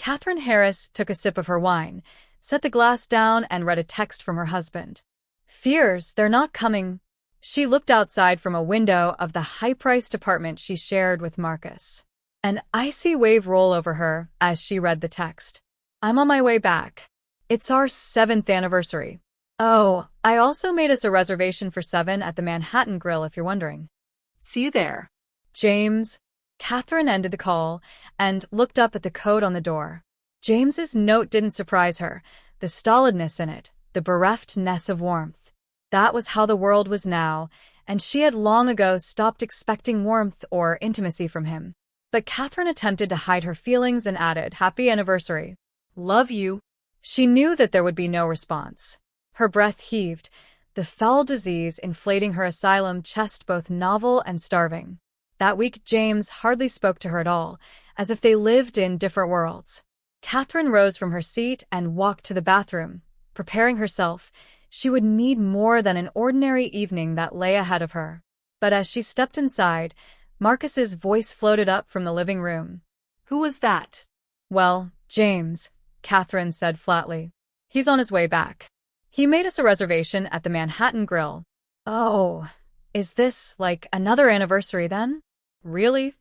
Catherine Harris took a sip of her wine, set the glass down, and read a text from her husband. Fears, they're not coming. She looked outside from a window of the high-priced apartment she shared with Marcus. An icy wave rolled over her as she read the text. I'm on my way back. It's our 7th anniversary. Oh, I also made us a reservation for 7 at the Manhattan Grill if you're wondering. See you there. James. Catherine ended the call and looked up at the code on the door. James's note didn't surprise her, the stolidness in it, the bereftness of warmth. That was how the world was now, and she had long ago stopped expecting warmth or intimacy from him. But Catherine attempted to hide her feelings and added, Happy anniversary. Love you. She knew that there would be no response. Her breath heaved, the foul disease inflating her asylum chest both novel and starving. That week James hardly spoke to her at all, as if they lived in different worlds. Catherine rose from her seat and walked to the bathroom, preparing herself. She would need more than an ordinary evening that lay ahead of her. But as she stepped inside, Marcus's voice floated up from the living room. Who was that? Well, James, Catherine said flatly. He's on his way back. He made us a reservation at the Manhattan Grill. Oh, is this like another anniversary then? Really?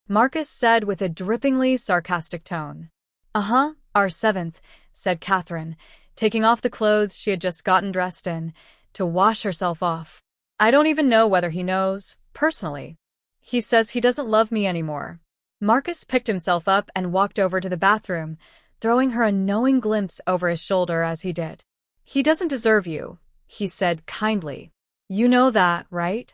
Marcus said with a drippingly sarcastic tone. Uh-huh, our 7th, said Catherine, taking off the clothes she had just gotten dressed in, to wash herself off. I don't even know whether he knows, personally. He says he doesn't love me anymore. Marcus picked himself up and walked over to the bathroom, throwing her a knowing glimpse over his shoulder as he did. He doesn't deserve you, he said kindly. You know that, right?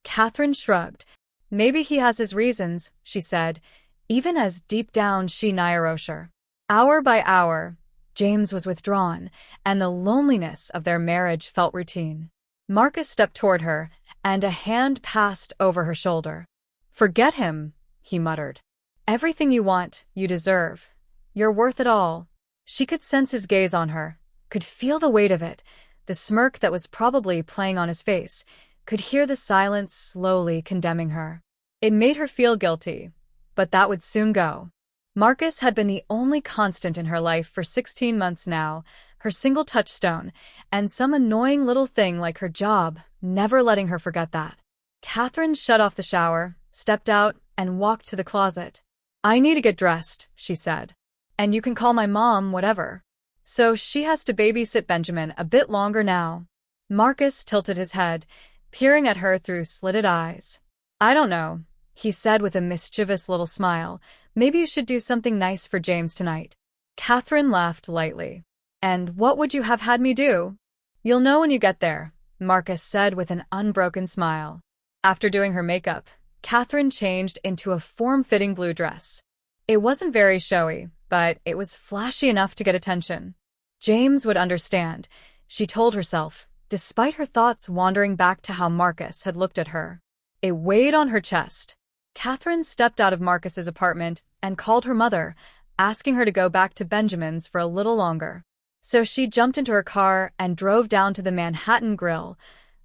Catherine shrugged. Maybe he has his reasons, she said, even as deep down she Nyarosher. Hour by hour, James was withdrawn, and the loneliness of their marriage felt routine. Marcus stepped toward her, and a hand passed over her shoulder. Forget him, he muttered. Everything you want, you deserve. You're worth it all. She could sense his gaze on her, could feel the weight of it, the smirk that was probably playing on his face, could hear the silence slowly condemning her. It made her feel guilty, but that would soon go. Marcus had been the only constant in her life for 16 months now, her single touchstone, and some annoying little thing like her job, never letting her forget that. Catherine shut off the shower, stepped out, and walked to the closet. I need to get dressed, she said. And you can call my mom, whatever. So she has to babysit Benjamin a bit longer now. Marcus tilted his head, peering at her through slitted eyes. I don't know, he said with a mischievous little smile. Maybe you should do something nice for James tonight. Catherine laughed lightly. And what would you have had me do? You'll know when you get there, Marcus said with an unbroken smile. After doing her makeup, Catherine changed into a form-fitting blue dress. It wasn't very showy, but it was flashy enough to get attention. James would understand, she told herself, despite her thoughts wandering back to how Marcus had looked at her. It weighed on her chest. Catherine stepped out of Marcus's apartment and called her mother, asking her to go back to Benjamin's for a little longer. So she jumped into her car and drove down to the Manhattan Grill,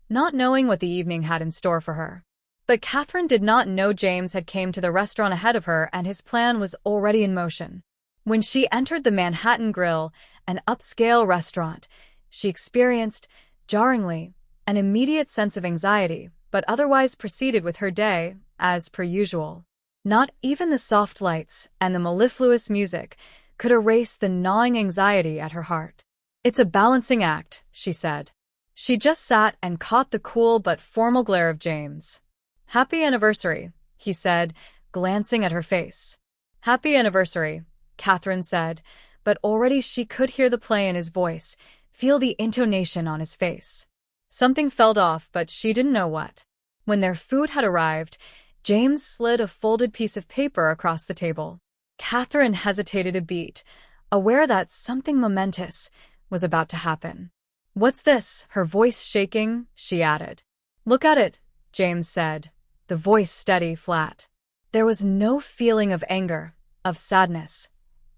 not knowing what the evening had in store for her. But Catherine did not know James had came to the restaurant ahead of her and his plan was already in motion. When she entered the Manhattan Grill, an upscale restaurant, she experienced, jarringly, an immediate sense of anxiety, but otherwise proceeded with her day, as per usual. Not even the soft lights and the mellifluous music could erase the gnawing anxiety at her heart. It's a balancing act, she said. She just sat and caught the cool but formal glare of James. Happy anniversary, he said, glancing at her face. Happy anniversary, Catherine said, but already she could hear the play in his voice, feel the intonation on his face. Something felt off, but she didn't know what. When their food had arrived, James slid a folded piece of paper across the table. Catherine hesitated a beat, aware that something momentous was about to happen. What's this? Her voice shaking, she added. Look at it, James said, the voice steady, flat. There was no feeling of anger, of sadness,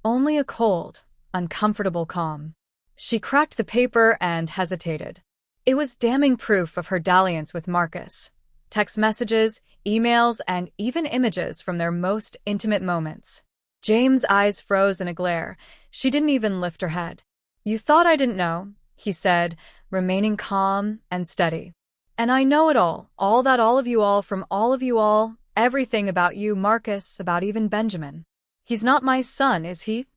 only a cold, uncomfortable calm. She cracked the paper and hesitated. It was damning proof of her dalliance with Marcus. Text messages, emails, and even images from their most intimate moments. James' eyes froze in a glare. She didn't even lift her head. "You thought I didn't know," he said, remaining calm and steady. "And I know it all that all of you all, from all of you all, everything about you, Marcus, about even Benjamin. He's not my son, is he?"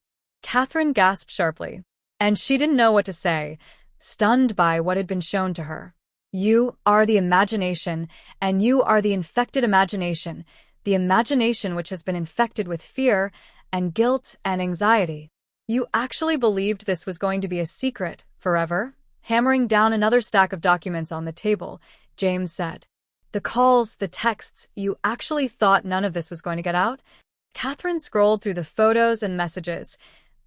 Catherine gasped sharply, and she didn't know what to say, stunned by what had been shown to her. "You are the imagination, and you are the infected imagination, the imagination which has been infected with fear and guilt and anxiety. You actually believed this was going to be a secret forever?" Hammering down another stack of documents on the table, James said. "The calls, the texts, you actually thought none of this was going to get out?" Catherine scrolled through the photos and messages,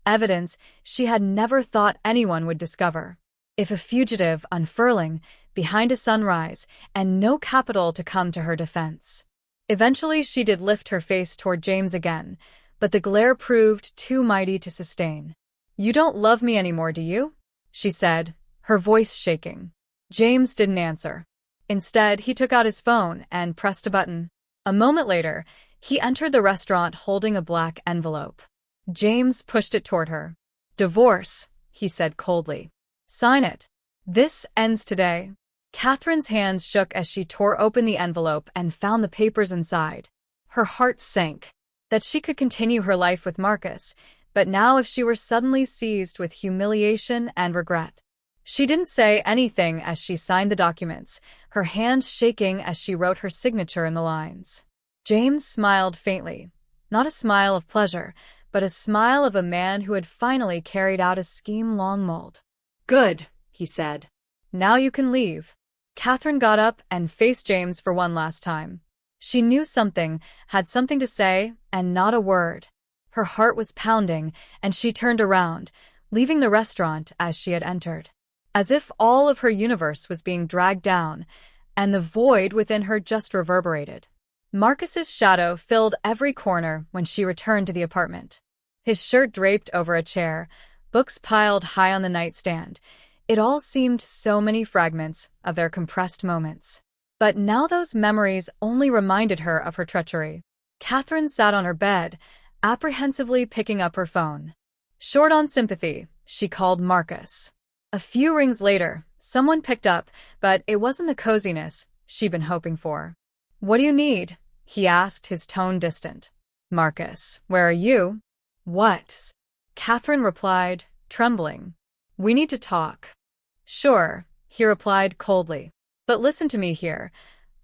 evidence she had never thought anyone would discover. If a fugitive unfurling behind a sunrise and no capital to come to her defense. Eventually she did lift her face toward James again, but the glare proved too mighty to sustain. "You don't love me anymore, do you?" she said, her voice shaking. James didn't answer. Instead, he took out his phone and pressed a button. A moment later, he entered the restaurant holding a black envelope. James pushed it toward her. "Divorce," he said coldly. "Sign it. This ends today." Catherine's hands shook as she tore open the envelope and found the papers inside. Her heart sank. That she could continue her life with Marcus, but now if she were suddenly seized with humiliation and regret. She didn't say anything as she signed the documents, her hands shaking as she wrote her signature in the lines. James smiled faintly, not a smile of pleasure, but a smile of a man who had finally carried out a scheme long mulled. "Good," he said. "Now you can leave." Catherine got up and faced James for one last time. She knew something, had something to say, and not a word. Her heart was pounding, and she turned around, leaving the restaurant as she had entered. As if all of her universe was being dragged down, and the void within her just reverberated. Marcus's shadow filled every corner when she returned to the apartment. His shirt draped over a chair, books piled high on the nightstand. It all seemed so many fragments of their compressed moments. But now those memories only reminded her of her treachery. Catherine sat on her bed, apprehensively picking up her phone. Short on sympathy, she called Marcus. A few rings later, someone picked up, but it wasn't the coziness she'd been hoping for. "What do you need?" he asked, his tone distant. "Marcus, where are you?" "What?" Catherine replied, trembling. "We need to talk." "Sure," he replied coldly. "But listen to me here.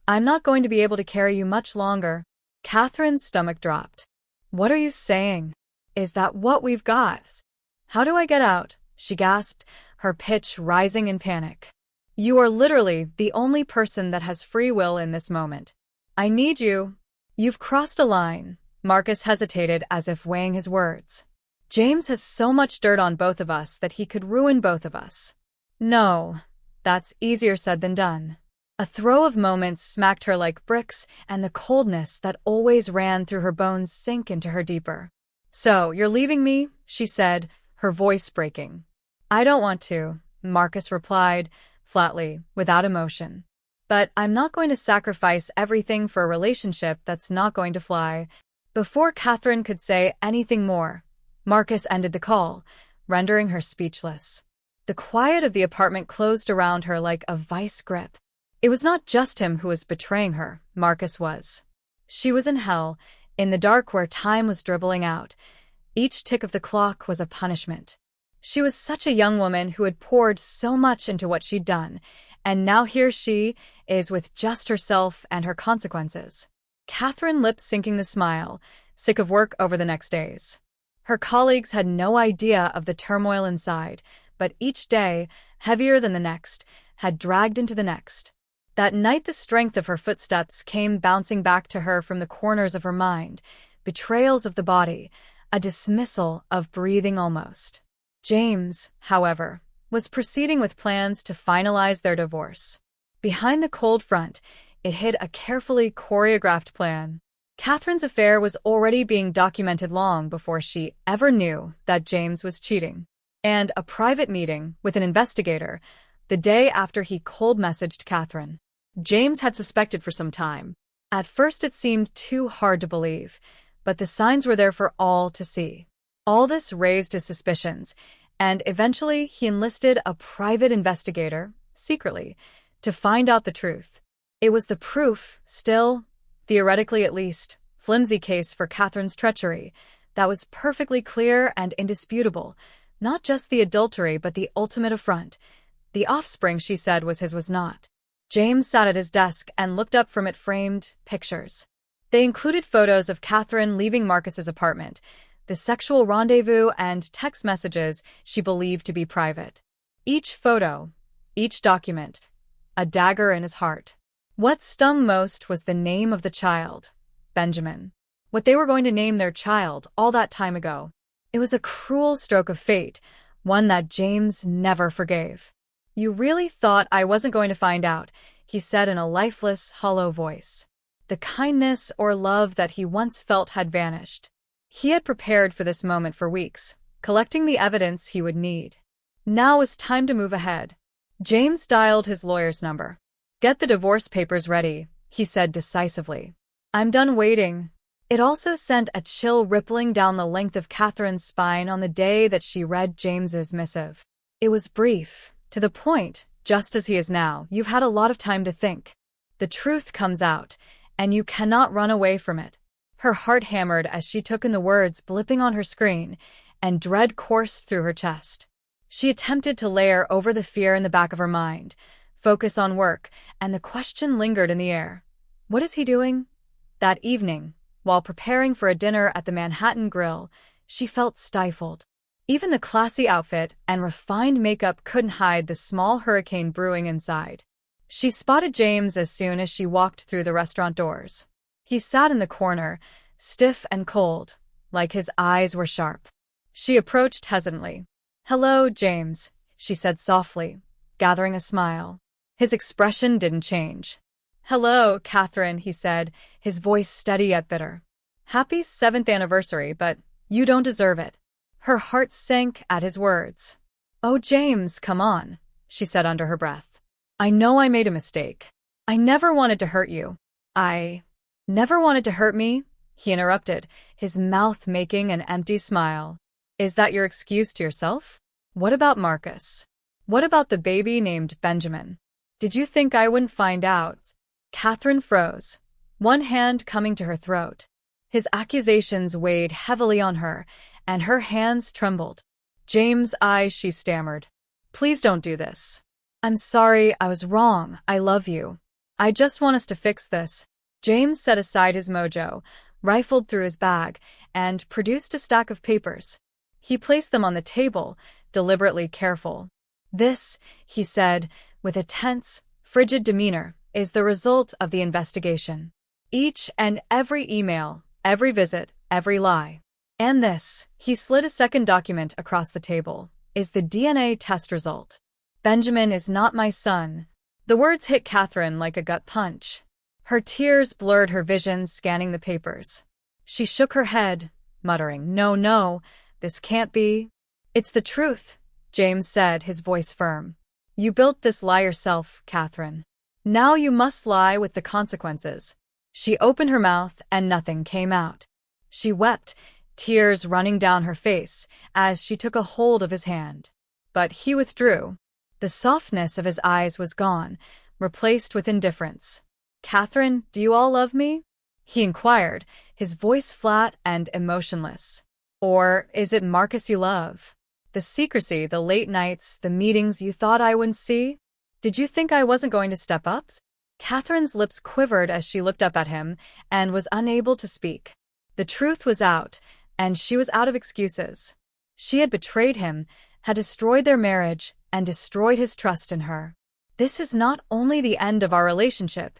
I'm not going to be able to carry you much longer." Catherine's stomach dropped. "What are you saying? Is that what we've got?" "How do I get out?" she gasped, her pitch rising in panic. "You are literally the only person that has free will in this moment. I need you." "You've crossed a line." Marcus hesitated as if weighing his words. "James has so much dirt on both of us that he could ruin both of us." "No, that's easier said than done." A throe of moments smacked her like bricks, and the coldness that always ran through her bones sank into her deeper. "So, you're leaving me?" she said, her voice breaking. "I don't want to," Marcus replied, flatly, without emotion. "But I'm not going to sacrifice everything for a relationship that's not going to fly." Before Catherine could say anything more, Marcus ended the call, rendering her speechless. The quiet of the apartment closed around her like a vice grip. It was not just him who was betraying her, Marcus was. She was in hell, in the dark where time was dribbling out. Each tick of the clock was a punishment. She was such a young woman who had poured so much into what she'd done, and now here she is with just herself and her consequences. Catherine lips sinking the smile, sick of work over the next days. Her colleagues had no idea of the turmoil inside, but each day, heavier than the next, had dragged into the next. That night the strength of her footsteps came bouncing back to her from the corners of her mind, betrayals of the body, a dismissal of breathing almost. James, however, was proceeding with plans to finalize their divorce. Behind the cold front, it hid a carefully choreographed plan. Catherine's affair was already being documented long before she ever knew that James was cheating. And a private meeting with an investigator the day after he cold-messaged Catherine. James had suspected for some time. At first it seemed too hard to believe, but the signs were there for all to see. All this raised his suspicions, and eventually he enlisted a private investigator, secretly, to find out the truth. It was the proof, still, theoretically at least, flimsy case for Catherine's treachery, that was perfectly clear and indisputable, not just the adultery but the ultimate affront. The offspring, she said, was his, was not. James sat at his desk and looked up from it framed pictures. They included photos of Catherine leaving Marcus's apartment, the sexual rendezvous, and text messages she believed to be private. Each photo, each document, a dagger in his heart. What stung most was the name of the child, Benjamin. What they were going to name their child all that time ago. It was a cruel stroke of fate, one that James never forgave. "You really thought I wasn't going to find out," he said in a lifeless, hollow voice. The kindness or love that he once felt had vanished. He had prepared for this moment for weeks, collecting the evidence he would need. Now was time to move ahead. James dialed his lawyer's number. "Get the divorce papers ready," he said decisively. "I'm done waiting." It also sent a chill rippling down the length of Catherine's spine on the day that she read James's missive. It was brief, to the point, just as he is now. "You've had a lot of time to think. The truth comes out, and you cannot run away from it." Her heart hammered as she took in the words blipping on her screen, and dread coursed through her chest. She attempted to layer over the fear in the back of her mind, focus on work, and the question lingered in the air. What is he doing? That evening, while preparing for a dinner at the Manhattan Grill, she felt stifled. Even the classy outfit and refined makeup couldn't hide the small hurricane brewing inside. She spotted James as soon as she walked through the restaurant doors. He sat in the corner, stiff and cold, like his eyes were sharp. She approached hesitantly. "Hello, James," she said softly, gathering a smile. His expression didn't change. "Hello, Catherine," he said, his voice steady yet bitter. "Happy 7th anniversary, but you don't deserve it." Her heart sank at his words. "Oh, James, come on," she said under her breath. "I know I made a mistake. I never wanted to hurt you." "I never wanted to hurt me?" he interrupted, his mouth making an empty smile. "Is that your excuse to yourself? What about Marcus? What about the baby named Benjamin? Did you think I wouldn't find out?" Catherine froze, one hand coming to her throat. His accusations weighed heavily on her, and her hands trembled. "James, she stammered. "Please don't do this. I'm sorry, I was wrong. I love you. I just want us to fix this." James set aside his mojo, rifled through his bag, and produced a stack of papers. He placed them on the table, deliberately careful. "This," he said, with a tense, frigid demeanor, "is the result of the investigation. Each and every email, every visit, every lie. And this," he slid a second document across the table, "is the DNA test result. Benjamin is not my son." The words hit Catherine like a gut punch. Her tears blurred her vision scanning the papers. She shook her head, muttering, No, this can't be." "It's the truth," James said, his voice firm. "You built this lie yourself, Catherine. Now you must lie with the consequences." She opened her mouth and nothing came out. She wept, tears running down her face, as she took a hold of his hand. But he withdrew. The softness of his eyes was gone, replaced with indifference. "Catherine, do you all love me?" he inquired, his voice flat and emotionless. "Or is it Marcus you love? The secrecy, the late nights, the meetings you thought I wouldn't see? Did you think I wasn't going to step up?" Catherine's lips quivered as she looked up at him and was unable to speak. The truth was out, and she was out of excuses. She had betrayed him, had destroyed their marriage, and destroyed his trust in her. "This is not only the end of our relationship,"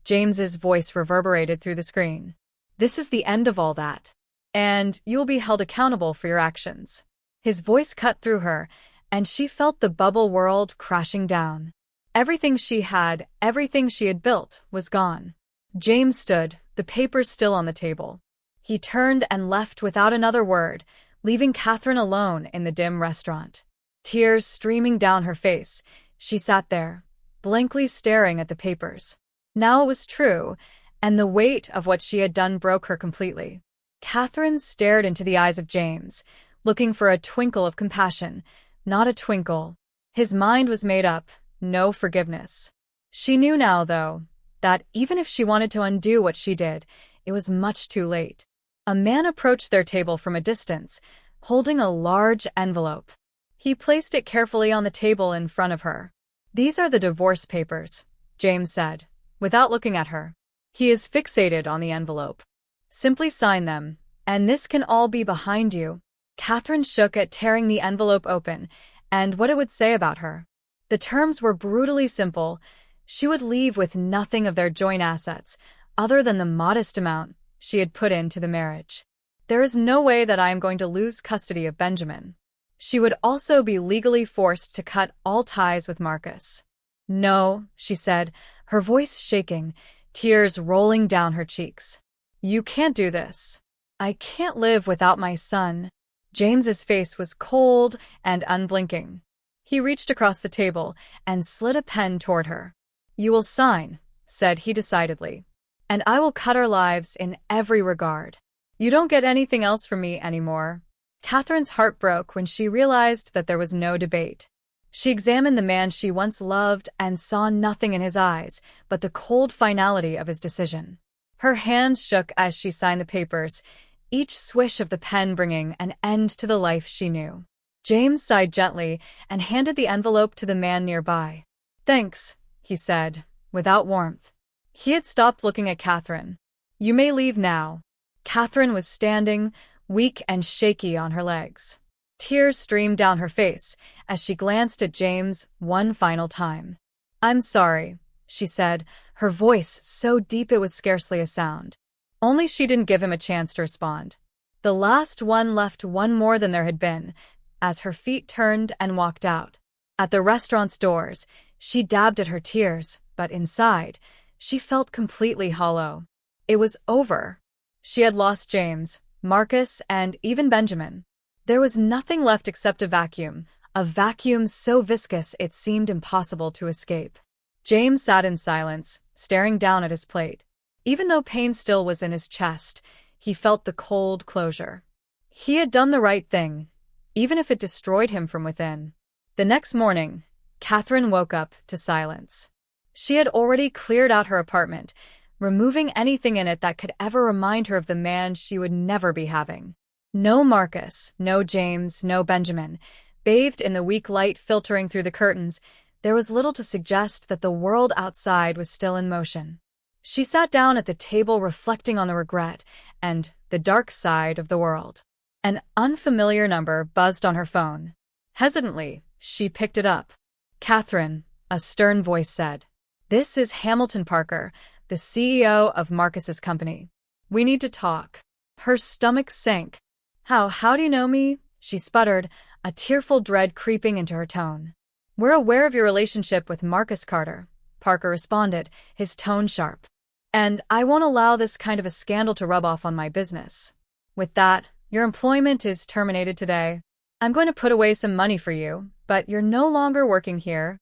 James's voice reverberated through the screen. "This is the end of all that. And you'll be held accountable for your actions." His voice cut through her, and she felt the bubble world crashing down. Everything she had built, was gone. James stood, the papers still on the table. He turned and left without another word, leaving Catherine alone in the dim restaurant. Tears streaming down her face, she sat there, blankly staring at the papers. Now it was true, and the weight of what she had done broke her completely. Catherine stared into the eyes of James, looking for a twinkle of compassion, not a twinkle. His mind was made up, no forgiveness. She knew now, though, that even if she wanted to undo what she did, it was much too late. A man approached their table from a distance, holding a large envelope. He placed it carefully on the table in front of her. "These are the divorce papers," James said, without looking at her. He is fixated on the envelope. "Simply sign them, and this can all be behind you." Catherine shook at tearing the envelope open and what it would say about her. The terms were brutally simple. She would leave with nothing of their joint assets, other than the modest amount she had put into the marriage. "There is no way that I am going to lose custody of Benjamin." She would also be legally forced to cut all ties with Marcus. "No," she said, her voice shaking, tears rolling down her cheeks. "You can't do this. I can't live without my son." James's face was cold and unblinking. He reached across the table and slid a pen toward her. "You will sign," said he decidedly, "and I will cut our lives in every regard. You don't get anything else from me anymore." Catherine's heart broke when she realized that there was no debate. She examined the man she once loved and saw nothing in his eyes but the cold finality of his decision. Her hands shook as she signed the papers, each swish of the pen bringing an end to the life she knew. James sighed gently and handed the envelope to the man nearby. "Thanks," he said, without warmth. He had stopped looking at Catherine. "You may leave now." Catherine was standing, weak and shaky on her legs. Tears streamed down her face as she glanced at James one final time. "I'm sorry," she said, her voice so deep it was scarcely a sound. Only she didn't give him a chance to respond. The last one left one more than there had been, as her feet turned and walked out. At the restaurant's doors, she dabbed at her tears, but inside, she felt completely hollow. It was over. She had lost James, Marcus, and even Benjamin. There was nothing left except a vacuum so viscous it seemed impossible to escape. James sat in silence, staring down at his plate. Even though pain still was in his chest, he felt the cold closure. He had done the right thing, even if it destroyed him from within. The next morning, Catherine woke up to silence. She had already cleared out her apartment, removing anything in it that could ever remind her of the man she would never be having. No Marcus, no James, no Benjamin. Bathed in the weak light filtering through the curtains, there was little to suggest that the world outside was still in motion. She sat down at the table reflecting on the regret and the dark side of the world. An unfamiliar number buzzed on her phone. Hesitantly, she picked it up. "Catherine," a stern voice said. "This is Hamilton Parker, the CEO of Marcus's company. We need to talk." Her stomach sank. How do you know me?" she sputtered, a tearful dread creeping into her tone. "We're aware of your relationship with Marcus Carter," Parker responded, his tone sharp. "And I won't allow this kind of a scandal to rub off on my business. With that, your employment is terminated today. I'm going to put away some money for you, but you're no longer working here."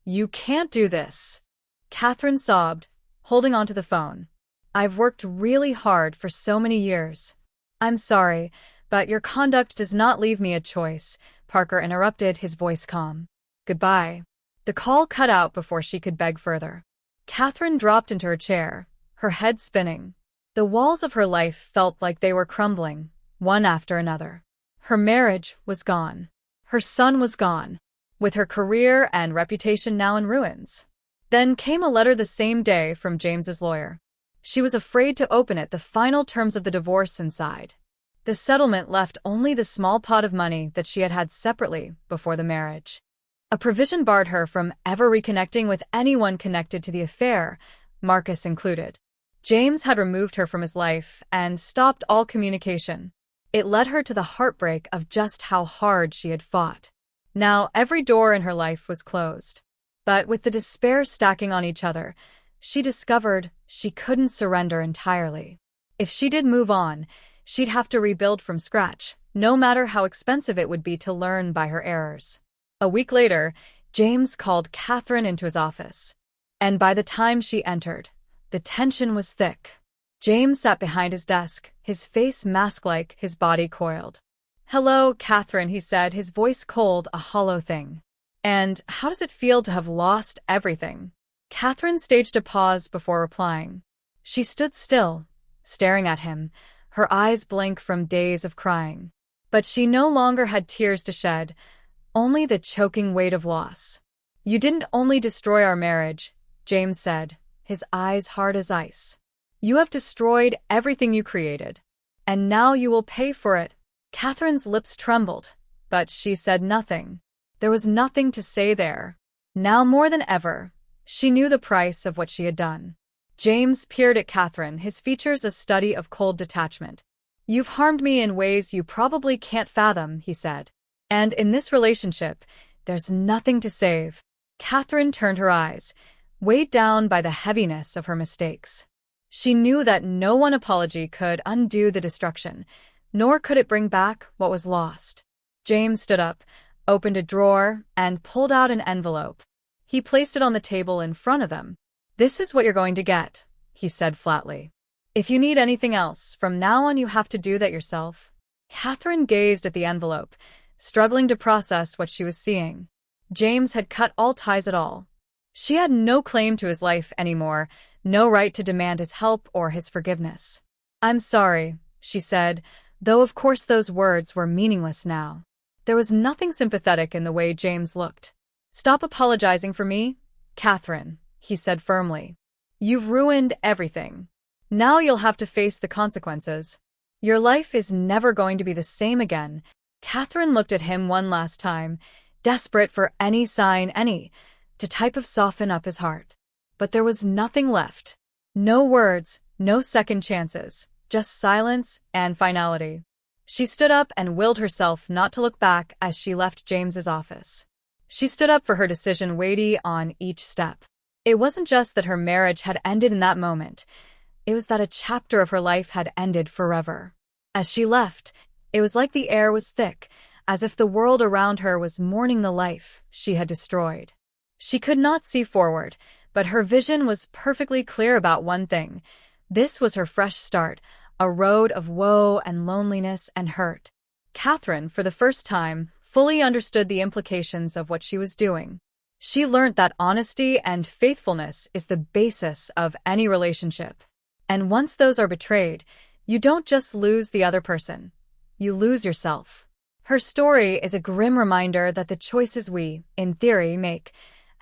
"You can't do this," Catherine sobbed, holding onto the phone. "I've worked really hard for so many years." "I'm sorry, but your conduct does not leave me a choice," Parker interrupted, his voice calm. "Goodbye." The call cut out before she could beg further. Catherine dropped into her chair, her head spinning. The walls of her life felt like they were crumbling, one after another. Her marriage was gone. Her son was gone, with her career and reputation now in ruins. Then came a letter the same day from James's lawyer. She was afraid to open it, the final terms of the divorce inside. The settlement left only the small pot of money that she had had separately before the marriage. A provision barred her from ever reconnecting with anyone connected to the affair, Marcus included. James had removed her from his life and stopped all communication. It led her to the heartbreak of just how hard she had fought. Now every door in her life was closed. But with the despair stacking on each other, she discovered she couldn't surrender entirely. If she did move on, she'd have to rebuild from scratch, no matter how expensive it would be to learn by her errors. A week later, James called Catherine into his office. And by the time she entered, the tension was thick. James sat behind his desk, his face mask-like, his body coiled. "Hello, Catherine," he said, his voice cold, a hollow thing. "And how does it feel to have lost everything?" Catherine staged a pause before replying. She stood still, staring at him, her eyes blank from days of crying. But she no longer had tears to shed, only the choking weight of loss. "You didn't only destroy our marriage," James said, his eyes hard as ice. "You have destroyed everything you created. And now you will pay for it." Catherine's lips trembled, but she said nothing. There was nothing to say there. Now more than ever, she knew the price of what she had done. James peered at Catherine, his features a study of cold detachment. "You've harmed me in ways you probably can't fathom," he said. "And in this relationship, there's nothing to save." Catherine turned her eyes, weighed down by the heaviness of her mistakes. She knew that no one apology could undo the destruction, nor could it bring back what was lost. James stood up, opened a drawer, and pulled out an envelope. He placed it on the table in front of them. "This is what you're going to get," he said flatly. "If you need anything else, from now on you have to do that yourself." Catherine gazed at the envelope, struggling to process what she was seeing. James had cut all ties at all. She had no claim to his life anymore, no right to demand his help or his forgiveness. "I'm sorry," she said, though of course those words were meaningless now. There was nothing sympathetic in the way James looked. "Stop apologizing for me, Catherine," he said firmly. "You've ruined everything. Now you'll have to face the consequences. Your life is never going to be the same again." Catherine looked at him one last time, desperate for any sign, to type of soften up his heart. But there was nothing left. No words, no second chances, just silence and finality. She stood up and willed herself not to look back as she left James's office. She stood up for her decision, weighty on each step. It wasn't just that her marriage had ended in that moment. It was that a chapter of her life had ended forever. As she left, it was like the air was thick, as if the world around her was mourning the life she had destroyed. She could not see forward, but her vision was perfectly clear about one thing. This was her fresh start, a road of woe and loneliness and hurt. Catherine, for the first time, fully understood the implications of what she was doing. She learned that honesty and faithfulness is the basis of any relationship. And once those are betrayed, you don't just lose the other person, you lose yourself. Her story is a grim reminder that the choices we, in theory, make,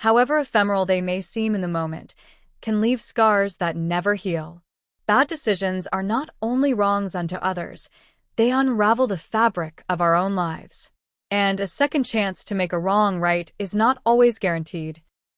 however ephemeral they may seem in the moment, can leave scars that never heal. Bad decisions are not only wrongs unto others, they unravel the fabric of our own lives. And a second chance to make a wrong right is not always guaranteed.